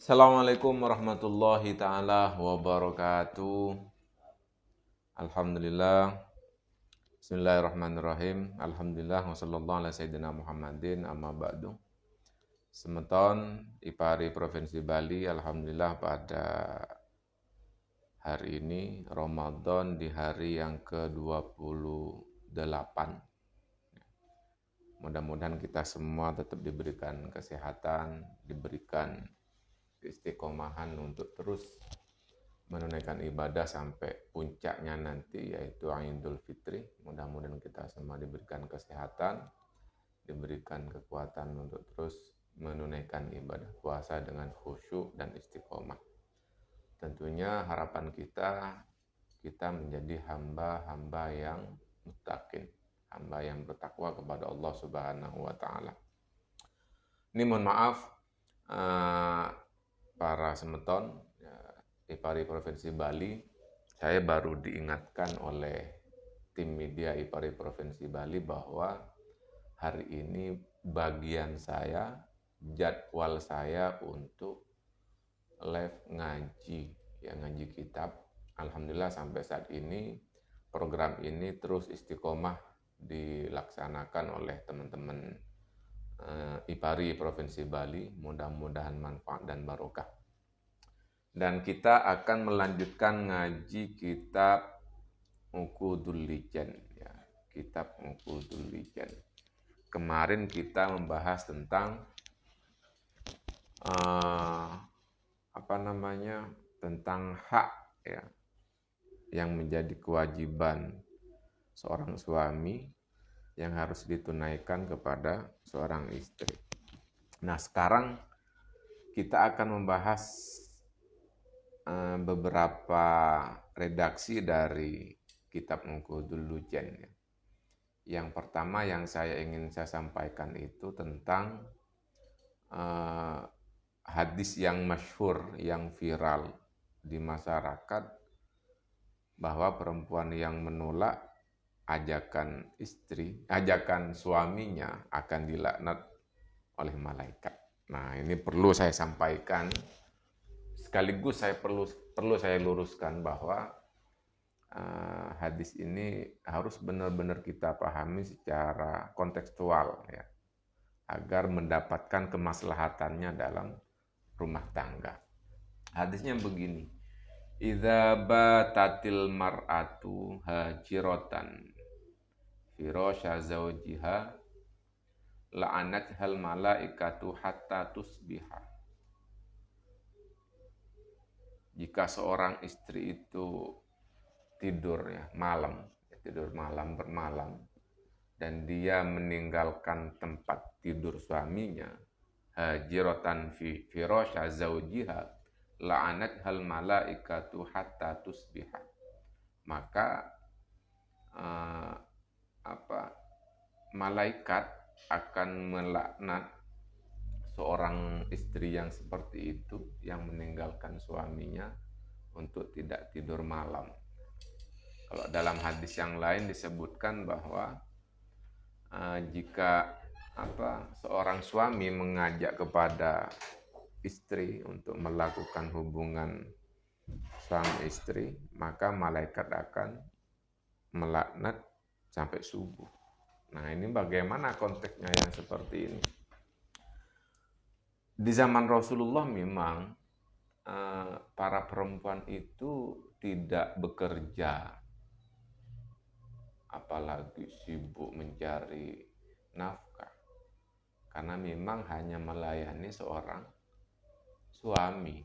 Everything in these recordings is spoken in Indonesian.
Assalamualaikum warahmatullahi taala wabarakatuh. Alhamdulillah. Bismillahirrahmanirrahim. Alhamdulillah wa sallallahu ala sayyidina Muhammadin amma ba'du. Semeton IPARI Provinsi Bali, alhamdulillah pada hari ini Ramadan di hari yang ke-28. Mudah-mudahan kita semua tetap diberikan kesehatan, diberikan keistiqomahan untuk terus menunaikan ibadah sampai puncaknya nanti, yaitu Idul Fitri. Mudah-mudahan kita semua diberikan kesehatan, diberikan kekuatan untuk terus menunaikan ibadah puasa dengan khusyuk dan istiqomah. Tentunya harapan kita menjadi hamba-hamba yang muttaqin, hamba yang bertakwa kepada Allah Subhanahu wa taala. Ini mohon maaf para semeton IPARI Provinsi Bali, saya baru diingatkan oleh tim media IPARI Provinsi Bali bahwa hari ini bagian saya, jadwal saya untuk live ngaji kitab. Alhamdulillah sampai saat ini program ini terus istiqomah dilaksanakan oleh teman-teman IPARI Provinsi Bali. Mudah-mudahan manfaat dan barokah. Dan kita akan melanjutkan ngaji kitab Uqudul Lijan, ya, kitab Uqudul Lijan. Kemarin kita membahas tentang tentang hak, ya, yang menjadi kewajiban seorang suami yang harus ditunaikan kepada seorang istri. Nah, sekarang kita akan membahas beberapa redaksi dari kitab Uqudul Lijan. Ya. Yang pertama yang ingin saya sampaikan itu tentang hadis yang masyhur, yang viral di masyarakat, bahwa perempuan yang menolak ajakan suaminya akan dilaknat oleh malaikat. Nah, ini perlu saya sampaikan. Sekaligus perlu saya luruskan bahwa hadis ini harus benar-benar kita pahami secara kontekstual, ya, agar mendapatkan kemaslahatannya dalam rumah tangga. Hadisnya begini: idza batatil mar'atu hajiratan firasha zawjiha la'anat hal malaikatu hatta tusbiha. Jika seorang istri itu tidur bermalam, dan dia meninggalkan tempat tidur suaminya, hajiratan fi firasha zawjiha la'anat hal malaikatu hatta tusbiha, maka malaikat akan melaknat seorang istri yang seperti itu, yang meninggalkan suaminya untuk tidak tidur malam. Kalau dalam hadis yang lain disebutkan bahwa jika seorang suami mengajak kepada istri untuk melakukan hubungan suami istri, maka malaikat akan melaknat sampai subuh. Nah, ini bagaimana konteksnya yang seperti ini? Di zaman Rasulullah memang para perempuan itu tidak bekerja, apalagi sibuk mencari nafkah, karena memang hanya melayani seorang suami.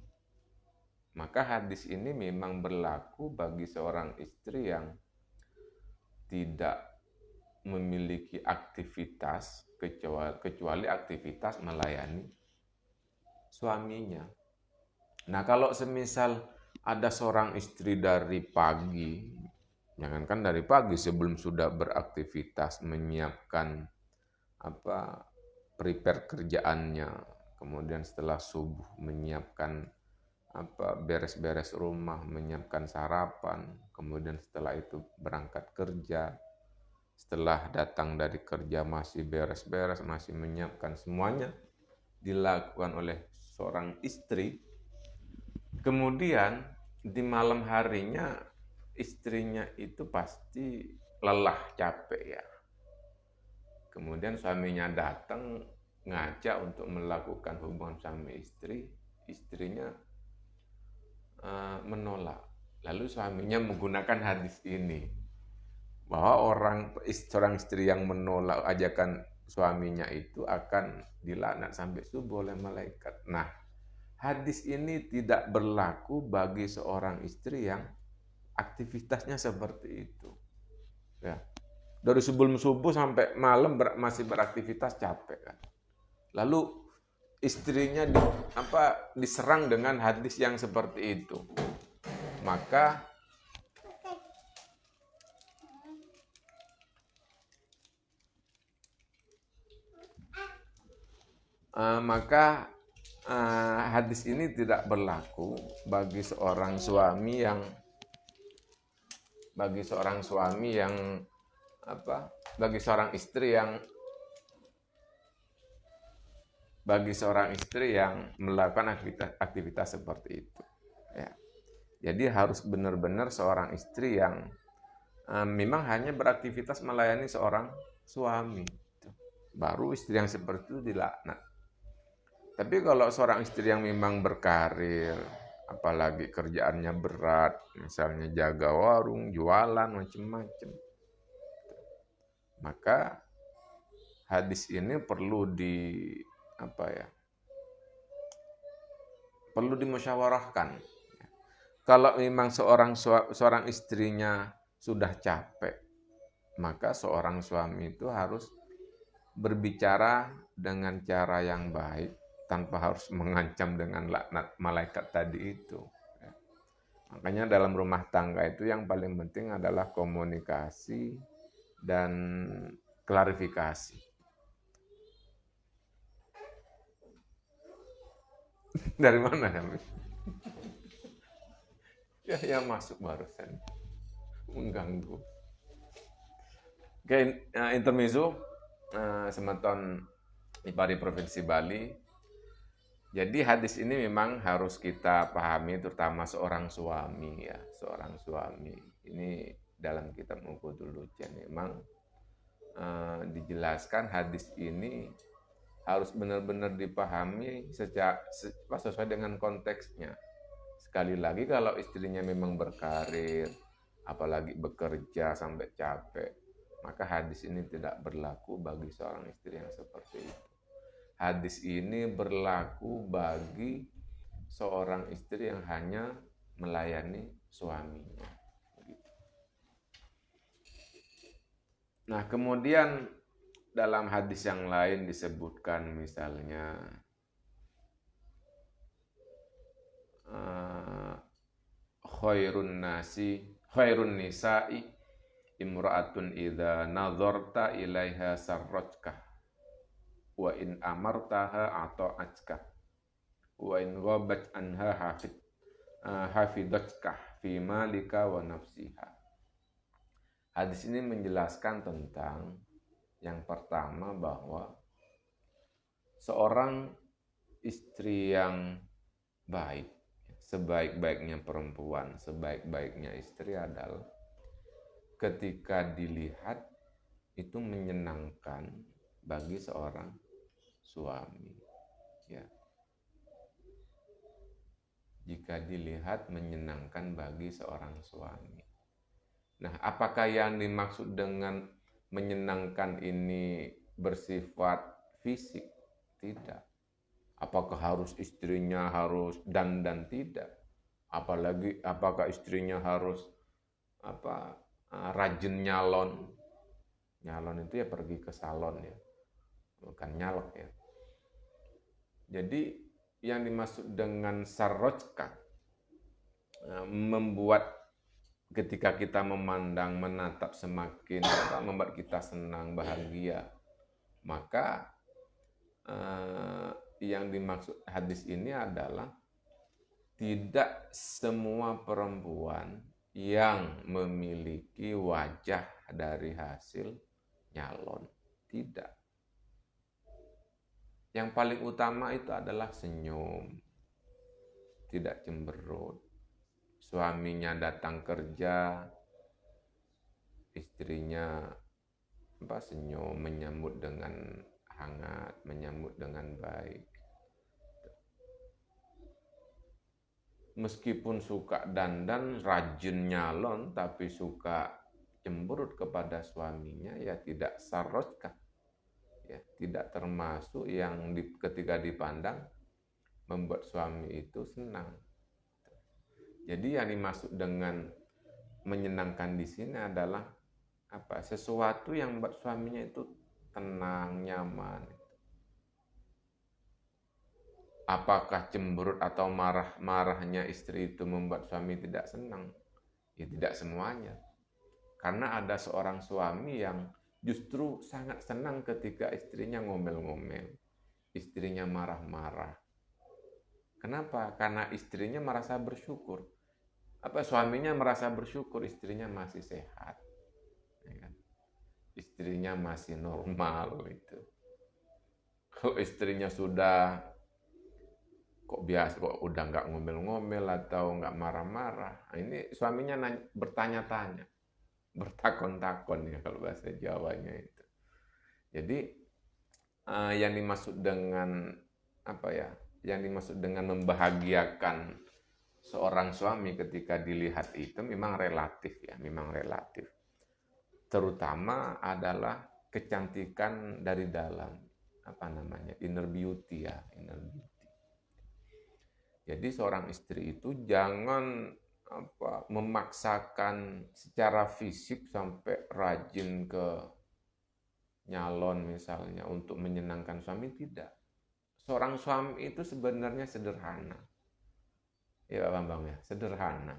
Maka hadis ini memang berlaku bagi seorang istri yang tidak memiliki aktivitas kecuali aktivitas melayani suaminya. Nah, kalau semisal ada seorang istri dari pagi, jangankan dari pagi, sebelum sudah beraktivitas menyiapkan prepare kerjaannya, kemudian setelah subuh menyiapkan beres-beres rumah, menyiapkan sarapan, kemudian setelah itu berangkat kerja, setelah datang dari kerja masih beres-beres, masih menyiapkan, semuanya dilakukan oleh seorang istri, kemudian di malam harinya istrinya itu pasti lelah, capek ya. Kemudian suaminya datang ngajak untuk melakukan hubungan suami istri, istrinya menolak. Lalu suaminya menggunakan hadis ini, bahwa seorang istri yang menolak ajakan suaminya itu akan dilaknat sampai subuh oleh malaikat. Nah, hadis ini tidak berlaku bagi seorang istri yang aktivitasnya seperti itu. Ya. Dari sebelum subuh sampai malam masih beraktivitas, capek kan. Lalu istrinya diserang dengan hadis yang seperti itu. Maka hadis ini tidak berlaku bagi seorang suami yang bagi seorang istri yang melakukan aktivitas seperti itu. Ya. Jadi harus benar-benar seorang istri yang memang hanya beraktivitas melayani seorang suami. Baru istri yang seperti itu dilaknat. Tapi kalau seorang istri yang memang berkarir, apalagi kerjaannya berat, misalnya jaga warung, jualan, macam-macam, maka hadis ini perlu dimusyawarahkan. Kalau memang seorang istrinya sudah capek, maka seorang suami itu harus berbicara dengan cara yang baik, tanpa harus mengancam dengan laknat malaikat tadi itu. Makanya dalam rumah tangga itu yang paling penting adalah komunikasi dan klarifikasi. Dari mana ya? Ya masuk barusan. Mengganggu. Oke, intermezzo semeton Ipari Provinsi Bali. Jadi hadis ini memang harus kita pahami, terutama seorang suami ya, seorang suami. Ini dalam kitab Muqadul Lujan memang dijelaskan hadis ini harus benar-benar dipahami sesuai dengan konteksnya. Sekali lagi kalau istrinya memang berkarir, apalagi bekerja sampai capek, maka hadis ini tidak berlaku bagi seorang istri yang seperti itu. Hadis ini berlaku bagi seorang istri yang hanya melayani suaminya. Nah, kemudian dalam hadis yang lain disebutkan misalnya khairun nisa'i imra'atun idza nazarta ilaiha sarrajka wa in amartaha ata'atka wa in ghabat anha hafidatka fi malika wa nafsiha. Hadis ini menjelaskan tentang yang pertama bahwa seorang istri yang baik, sebaik-baiknya perempuan, sebaik-baiknya istri adalah ketika dilihat itu menyenangkan bagi seorang suami. Ya. Jika dilihat menyenangkan bagi seorang suami. Nah, apakah yang dimaksud dengan menyenangkan ini bersifat fisik? Tidak. Apakah harus istrinya harus dandan? Tidak. Apalagi apakah istrinya harus rajin nyalon? Nyalon itu ya pergi ke salon ya, bukan nyalok ya. Jadi yang dimaksud dengan sarrojka membuat ketika kita memandang, menatap semakin membuat kita senang, bahagia. Maka yang dimaksud hadis ini adalah tidak semua perempuan yang memiliki wajah dari hasil nyalon. Tidak. Yang paling utama itu adalah senyum, tidak cemberut. Suaminya datang kerja, istrinya senyum, menyambut dengan hangat, menyambut dengan baik. Meskipun suka dandan, rajin nyalon, tapi suka cemberut kepada suaminya, ya tidak sarojkah. Ya, tidak termasuk yang ketika dipandang membuat suami itu senang. Jadi yang dimaksud dengan menyenangkan di sini adalah sesuatu yang membuat suaminya itu tenang, nyaman. Apakah cemberut atau marah-marahnya istri itu membuat suami tidak senang? Ya tidak semuanya. Karena ada seorang suami yang justru sangat senang ketika istrinya ngomel-ngomel, istrinya marah-marah. Kenapa? Karena istrinya merasa bersyukur. Suaminya merasa bersyukur istrinya masih sehat. Ya kan? Istrinya masih normal itu. Kalau istrinya sudah kok udah nggak ngomel-ngomel atau nggak marah-marah, ini suaminya bertanya-tanya, bertakon-takon ya kalau bahasa Jawanya itu. Jadi yang dimaksud dengan yang dimaksud dengan membahagiakan seorang suami ketika dilihat itu memang relatif ya, memang relatif. Terutama adalah kecantikan dari dalam, inner beauty ya, inner beauty. Jadi seorang istri itu jangan memaksakan secara fisik sampai rajin ke nyalon misalnya untuk menyenangkan suami, tidak. Seorang suami itu sebenarnya sederhana. Ya Pak Bambang ya, sederhana.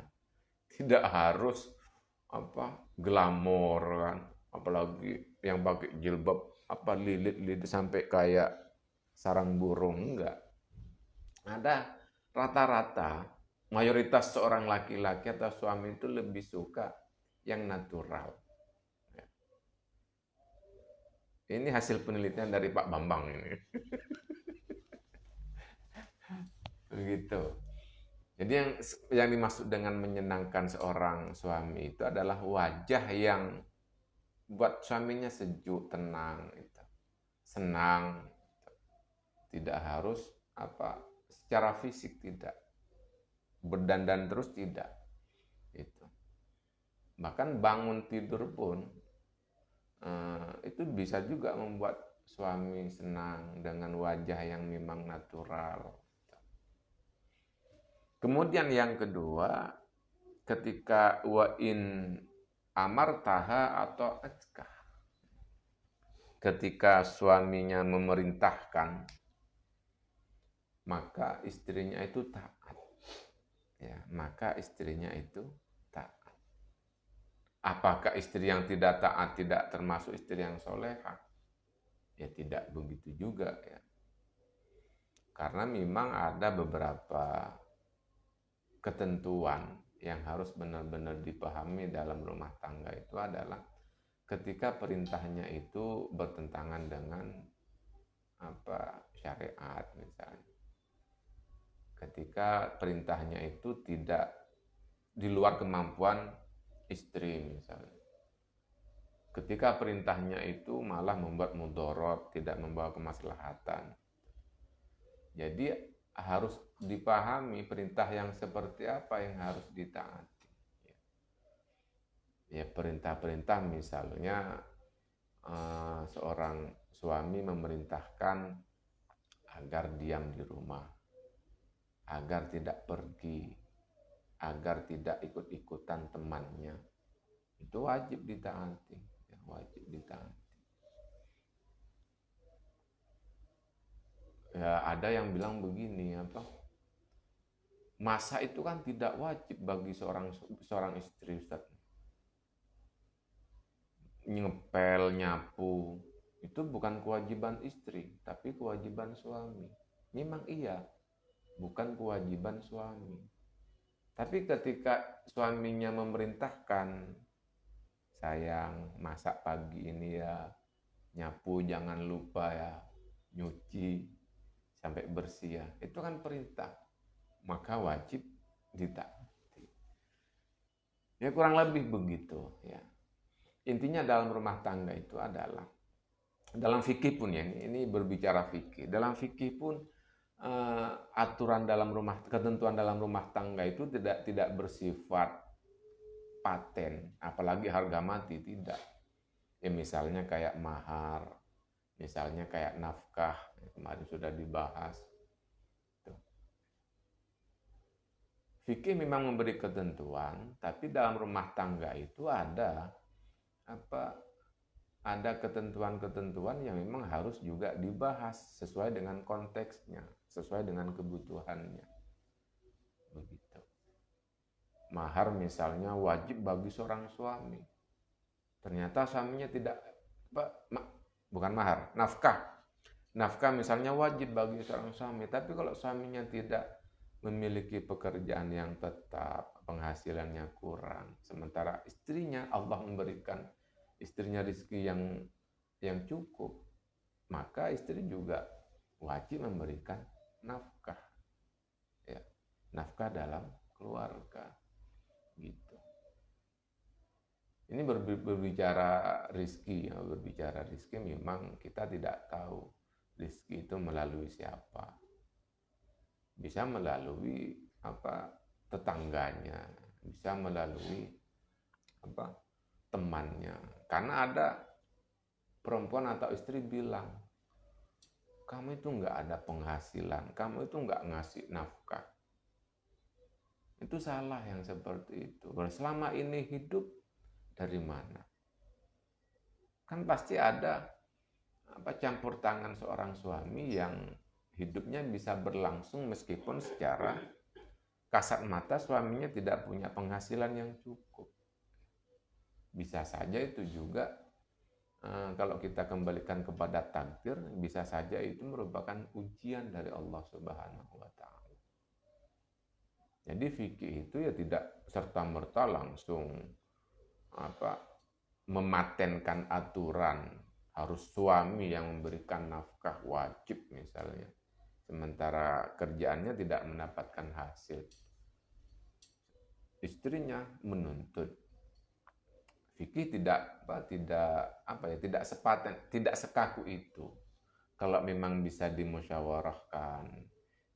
Tidak harus glamor kan, apalagi yang pakai jilbab lilit-lilit sampai kayak sarang burung, enggak. Ada rata-rata mayoritas seorang laki-laki atau suami itu lebih suka yang natural. Ini hasil penelitian dari Pak Bambang ini. Begitu. Jadi yang dimaksud dengan menyenangkan seorang suami itu adalah wajah yang buat suaminya sejuk, tenang, senang. Tidak harus secara fisik, tidak. Berdandan terus, tidak. Bahkan bangun tidur pun itu bisa juga membuat suami senang dengan wajah yang memang natural. Kemudian yang kedua, ketika wa'in amartaha atau ajkah. Ketika suaminya memerintahkan, maka istrinya itu taat. Ya, maka istrinya itu taat. Apakah istri yang tidak taat tidak termasuk istri yang solehah? Ya tidak begitu juga ya. Karena memang ada beberapa ketentuan yang harus benar-benar dipahami dalam rumah tangga itu adalah ketika perintahnya itu bertentangan dengan syariat misalnya. Ketika perintahnya itu tidak di luar kemampuan istri misalnya. Ketika perintahnya itu malah membuat mudorot, tidak membawa kemaslahatan. Jadi harus dipahami perintah yang seperti apa yang harus ditaati. Ya perintah-perintah misalnya seorang suami memerintahkan agar diam di rumah, agar tidak pergi, agar tidak ikut-ikutan temannya. Itu wajib ditaati, ya, wajib ditaati. Ya, ada yang bilang begini, masak itu kan tidak wajib bagi seorang istri, Ustaz. Ngepel, nyapu, itu bukan kewajiban istri, tapi kewajiban suami. Memang iya, bukan kewajiban suami. Tapi ketika suaminya memerintahkan, sayang, masak pagi ini ya, nyapu jangan lupa ya, nyuci. sampai bersih ya. Itu kan perintah, maka wajib ditaati. Ya kurang lebih begitu ya. Intinya dalam rumah tangga itu adalah, dalam fikih pun ya, ini berbicara fikih. Dalam fikih pun aturan dalam rumah, ketentuan dalam rumah tangga itu tidak bersifat paten, apalagi harga mati, tidak. Ya misalnya kayak mahar, misalnya kayak nafkah, kemarin sudah dibahas. Fikih memang memberi ketentuan, tapi dalam rumah tangga itu ada ketentuan-ketentuan yang memang harus juga dibahas sesuai dengan konteksnya, sesuai dengan kebutuhannya. Begitu. Mahar misalnya wajib bagi seorang suami. Ternyata suaminya tidak, bukan mahar, nafkah. Nafkah misalnya wajib bagi seorang suami, tapi kalau suaminya tidak memiliki pekerjaan yang tetap, penghasilannya kurang, sementara istrinya Allah memberikan istrinya rezeki yang cukup, maka istri juga wajib memberikan nafkah, ya, nafkah dalam keluarga, gitu. Ini berbicara rezeki, ya, berbicara rezeki memang kita tidak tahu rezeki itu melalui siapa, bisa melalui tetangganya, bisa melalui temannya. Karena ada perempuan atau istri bilang, kamu itu nggak ada penghasilan, kamu itu nggak ngasih nafkah. Itu salah yang seperti itu. Selama ini hidup dari mana? Kan pasti ada campur tangan seorang suami yang hidupnya bisa berlangsung meskipun secara kasat mata suaminya tidak punya penghasilan yang cukup. Bisa saja itu juga, kalau kita kembalikan kepada takdir, bisa saja itu merupakan ujian dari Allah Subhanahu wa Ta'ala. Jadi fikih itu ya tidak serta-merta langsung mematenkan aturan harus suami yang memberikan nafkah wajib misalnya, sementara kerjaannya tidak mendapatkan hasil. Istrinya menuntut. Fikih tidak sepaten, tidak sekaku itu. Kalau memang bisa dimusyawarahkan,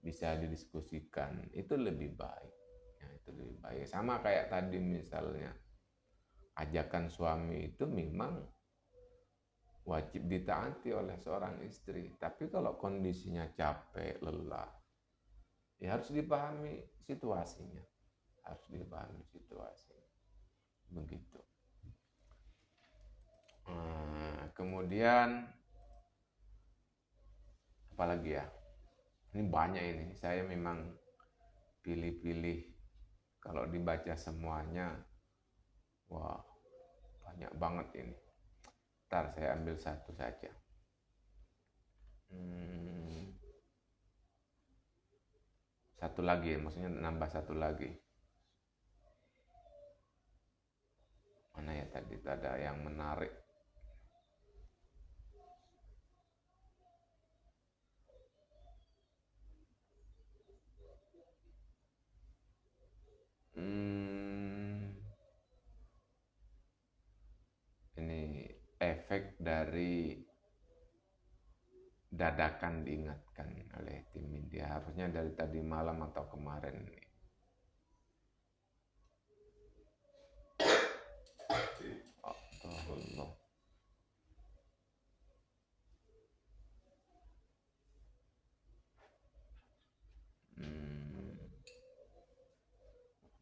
bisa didiskusikan, itu lebih baik. Ya, itu lebih baik. Sama kayak tadi misalnya, ajakan suami itu memang wajib ditaati oleh seorang istri. Tapi kalau kondisinya capek, lelah, ya harus dipahami situasinya. Harus dipahami situasinya. Begitu. Kemudian apalagi ya? Ini banyak ini. Saya memang pilih-pilih. Kalau dibaca semuanya, wah banyak banget ini. Ntar saya ambil satu saja. Satu lagi, maksudnya nambah satu lagi. Mana ya tadi? Ada yang menarik. Ini efek dari dadakan diingatkan oleh tim media, harusnya dari tadi malam atau kemarin ini. Allah.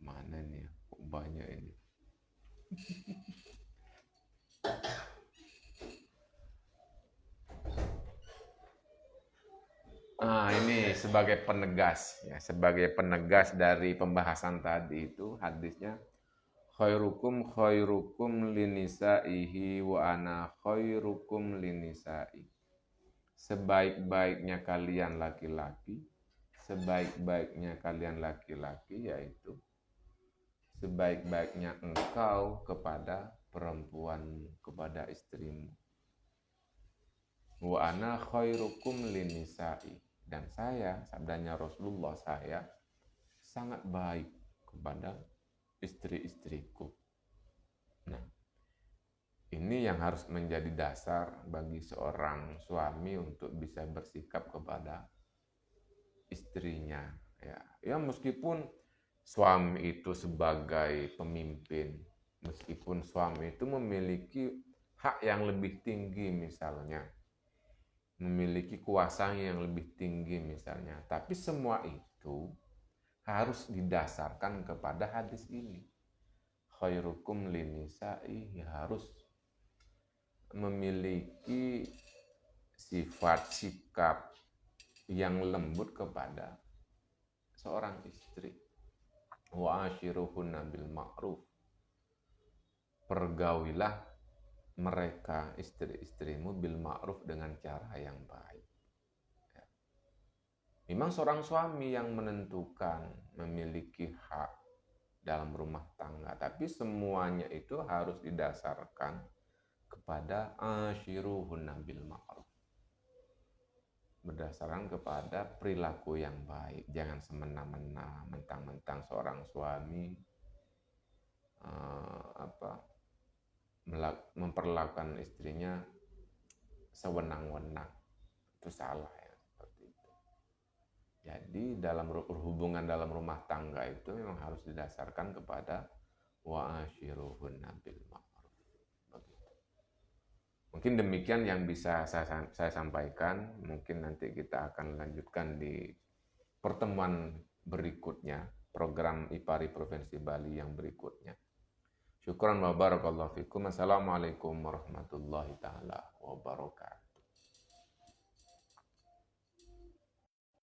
Mana nih? Kok banyak ini? Ini sebagai penegas, ya, sebagai penegas dari pembahasan tadi itu hadisnya, khairukum khairukum linisaihi wa ana khairukum linisai. Sebaik-baiknya kalian laki-laki, sebaik-baiknya kalian laki-laki yaitu sebaik-baiknya engkau kepada perempuanmu, kepada istrimu. Wa ana khairukum linisai. Dan saya, sabdanya Rasulullah, saya sangat baik kepada istri-istriku. Nah, ini yang harus menjadi dasar bagi seorang suami untuk bisa bersikap kepada istrinya. Ya, meskipun suami itu sebagai pemimpin, meskipun suami itu memiliki hak yang lebih tinggi misalnya, memiliki kuasa yang lebih tinggi misalnya, tapi semua itu harus didasarkan kepada hadis ini. Khairukum linisa'i, harus memiliki sifat sikap yang lembut kepada seorang istri. Wa ashiruhunna bil ma'ruf. Pergaulilah mereka istri-istrimu bil ma'ruf dengan cara yang baik. Memang seorang suami yang menentukan memiliki hak dalam rumah tangga, tapi semuanya itu harus didasarkan kepada ashiruhunna bil ma'ruf. Berdasarkan kepada perilaku yang baik. Jangan semena-mena, mentang-mentang seorang suami memperlakukan istrinya sewenang-wenang. Itu salah ya, seperti itu. Jadi dalam hubungan dalam rumah tangga itu memang harus didasarkan kepada wa ashiruhunna bil ma'ruf. Begitu. Mungkin demikian yang bisa saya sampaikan. Mungkin nanti kita akan lanjutkan di pertemuan berikutnya, program IPARI Provinsi Bali yang berikutnya. Syukran wa barakallahu fikum. Assalamualaikum warahmatullahi taala wabarakatuh.